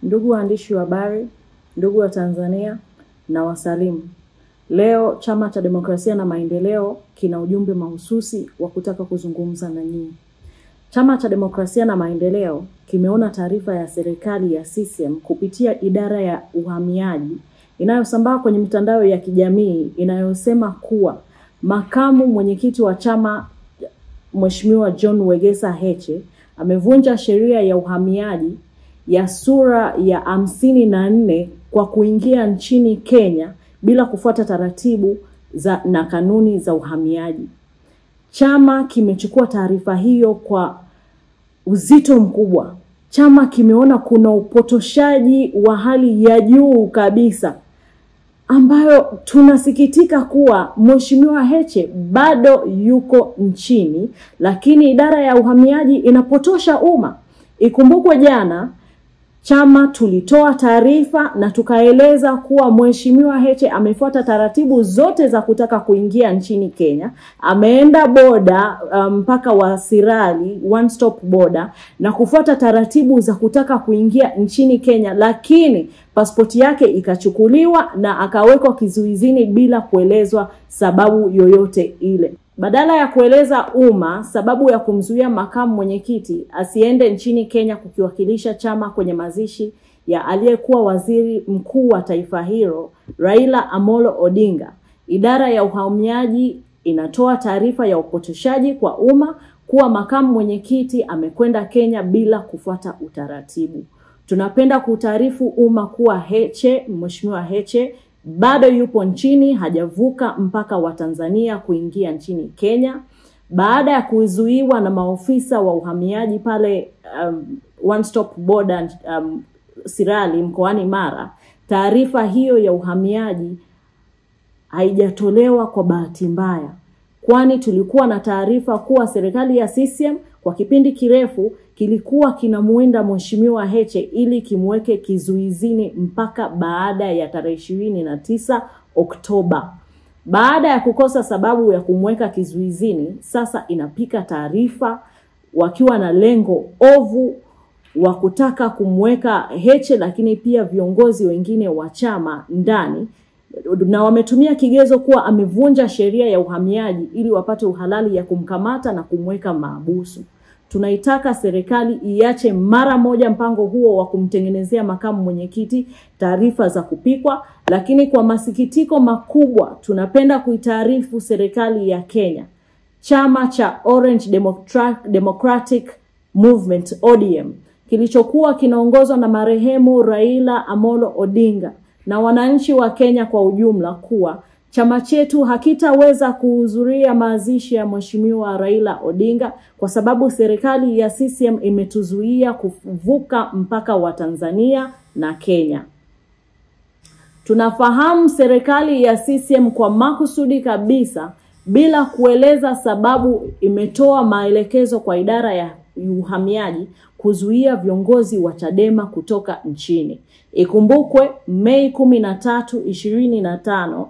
Ndugu waandishi wa habari, ndugu wa Tanzania na wasalimu. Leo Chama cha Demokrasia na Maendeleo kina ujumbe mahususi wa kutaka kuzungumza na nyinyi. Chama cha Demokrasia na Maendeleo kimeona taarifa ya serikali ya CCM kupitia idara ya uhamiaji inayosambaa kwenye mitandao ya kijamii inayosema kuwa makamu mwenyekiti wa chama Mheshimiwa John Wegesa Heche amevunja sheria ya uhamiaji ya sura ya 54 kwa kuingia nchini Kenya bila kufuata taratibu na kanuni za uhamiaji. Chama kimechukua taarifa hiyo kwa uzito mkubwa. Chama kimeona kuna upotoshaji wa hali ya juu kabisa, ambayo tunasikitika kuwa Mheshimiwa Heche bado yuko nchini, lakini idara ya uhamiaji inapotosha umma. Ikumbukwe jana chama tulitoa taarifa na tukaeleza kuwa Mheshimiwa Heche amefuata taratibu zote za kutaka kuingia nchini Kenya. Ameenda boda mpaka wa Sirali, one stop border, na kufuata taratibu za kutaka kuingia nchini Kenya, lakini pasipoti yake ikachukuliwa na akawekwa kizuizini bila kuelezwa sababu yoyote ile. Badala ya kueleza umma sababu ya kumzuia makamu mwenyekiti asiende nchini Kenya kukiwakilisha chama kwenye mazishi ya aliyekuwa waziri mkuu wa taifa hilo Raila Amolo Odinga, idara ya uhamiaji inatoa taarifa ya upotoshaji kwa umma kuwa makamu mwenyekiti amekwenda Kenya bila kufuata utaratibu. Tunapenda kutaarifu umma kuwa Mheshimiwa Heche bado yupo nchini, hajavuka mpaka wa Tanzania kuingia nchini Kenya. Baada ya kuzuiwa na maofisa wa uhamiaji pale one stop border Sirali mkoani Mara, taarifa hiyo ya uhamiaji haijatolewa kwa bahati mbaya, kwani tulikuwa na taarifa kuwa serikali ya CCM kwa kipindi kirefu kilikuwa kinamuinda Mheshimiwa Heche ili kimweke kizuizini mpaka baada ya tarehe 29 Oktoba. Baada ya kukosa sababu ya kumweka kizuizini, sasa inapika taarifa wakiwa na lengo ovu wa kutaka kumweka Heche lakini pia viongozi wengine wa chama ndani, na wametumia kigezo kuwa amevunja sheria ya uhamiaji ili wapate uhalali ya kumkamata na kumweka mahabusu. Tunaitaka serikali iache mara moja mpango huo wa kumtengenezea makamu mwenyekiti taarifa za kupikwa, lakini kwa masikitiko makubwa tunapenda kuitaarifu serikali ya Kenya, chama cha Orange Democratic Movement ODM kilichokuwa kinaongozwa na marehemu Raila Amolo Odinga na wananchi wa Kenya kwa ujumla kuwa chama chetu hakitaweza kuhudhuria mazishi ya Mheshimiwa Raila Odinga kwa sababu serikali ya CCM imetuzuia kuvuka mpaka wa Tanzania na Kenya. Tunafahamu serikali ya CCM kwa makusudi kabisa bila kueleza sababu imetoa maelekezo kwa idara ya uhamiaji kuzuia viongozi wa Chadema kutoka nchini. Ikumbukwe Mei 13,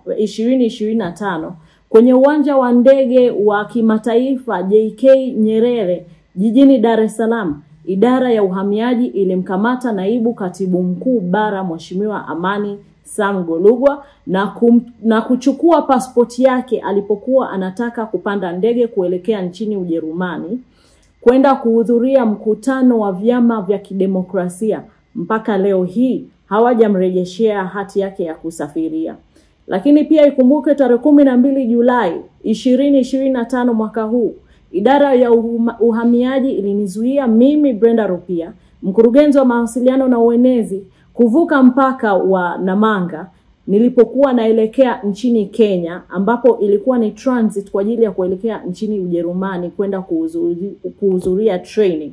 2025 kwenye uwanja wa ndege wa kimataifa JK Nyerere jijini Dar es Salaam, idara ya uhamiaji ilimkamata naibu katibu mkuu bara Mheshimiwa Amani Sam Golugwa na kuchukua pasipoti yake alipokuwa anataka kupanda ndege kuelekea nchini Ujerumani kwenda kuhudhuria mkutano wa vyama vya kidemokrasia. Mpaka leo hii hawajamrejeshea hati yake ya kusafiria. Lakini pia ikumbuke tarehe 12 Julai 2025 mwaka huu, idara ya uhamiaji ilinizuia mimi Brenda Rupia, mkurugenzi wa mawasiliano na uenezi, kuvuka mpaka wa Namanga nilipokuwa naelekea nchini Kenya, ambapo ilikuwa ni transit kwa ajili ya kuelekea nchini Ujerumani kwenda kuhudhuria training.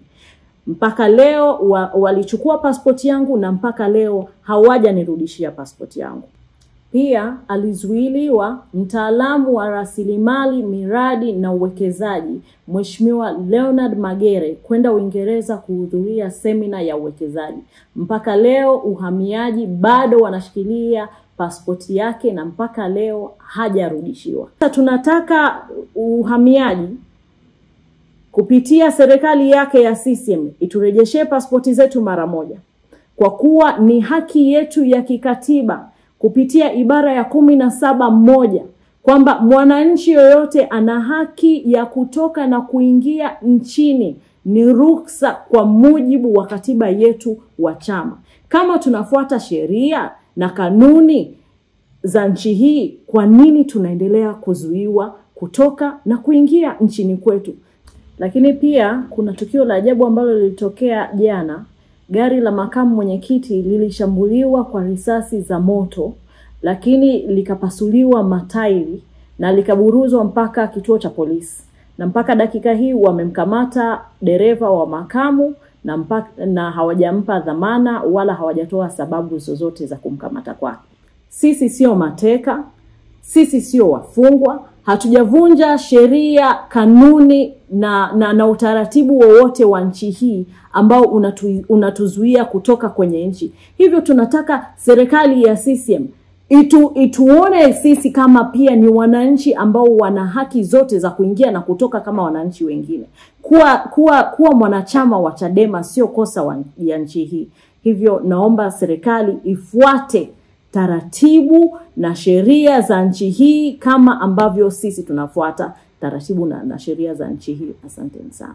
Mpaka leo walichukua pasipoti yangu na mpaka leo hawajanirudishia pasipoti yangu. Pia alizuiliwa mtaalamu wa rasilimali, miradi na uwekezaji Mheshimiwa Leonard Magere kwenda Uingereza kuhudhuria semina ya uwekezaji. Mpaka leo uhamiaji bado wanashikilia pasipoti yake na mpaka leo hajarudishiwa. Sasa tunataka uhamiaji kupitia serikali yake ya CCM iturejeshe pasipoti zetu mara moja. kwa kuwa ni haki yetu ya kikatiba kupitia ibara ya 17(1) kwamba mwananchi yoyote ana haki ya kutoka na kuingia nchini, ni ruksa kwa mujibu wa katiba yetu wa chama. Kama tunafuata sheria na kanuni za nchi hii, kwa nini tunaendelea kuzuiwa kutoka na kuingia nchini kwetu? Lakini pia kuna tukio la ajabu ambalo lilitokea jana. Gari la makamu mwenyekiti lilishambuliwa kwa risasi za moto, lakini likapasuliwa matairi na likaburuzwa mpaka kituo cha polisi. Na mpaka dakika hii wamemkamata dereva wa makamu na hawajampa dhamana wala hawajatoa sababu zozote za kumkamata kwake. Sisi sio mateka, sisi sio wafungwa, hatujavunja sheria, kanuni na utaratibu wowote wa nchi hii ambao unatuzuia kutoka kwenye nchi. Hivyo tunataka serikali ya CCM ituone sisi kama pia ni wananchi ambao wana haki zote za kuingia na kutoka kama wananchi wengine. Kuwa mwanachama wa Chadema sio kosa ya nchi hii. Hivyo naomba serikali ifuate taratibu na sheria za nchi hii kama ambavyo sisi tunafuata taratibu na sheria za nchi hii. Asanteni sana.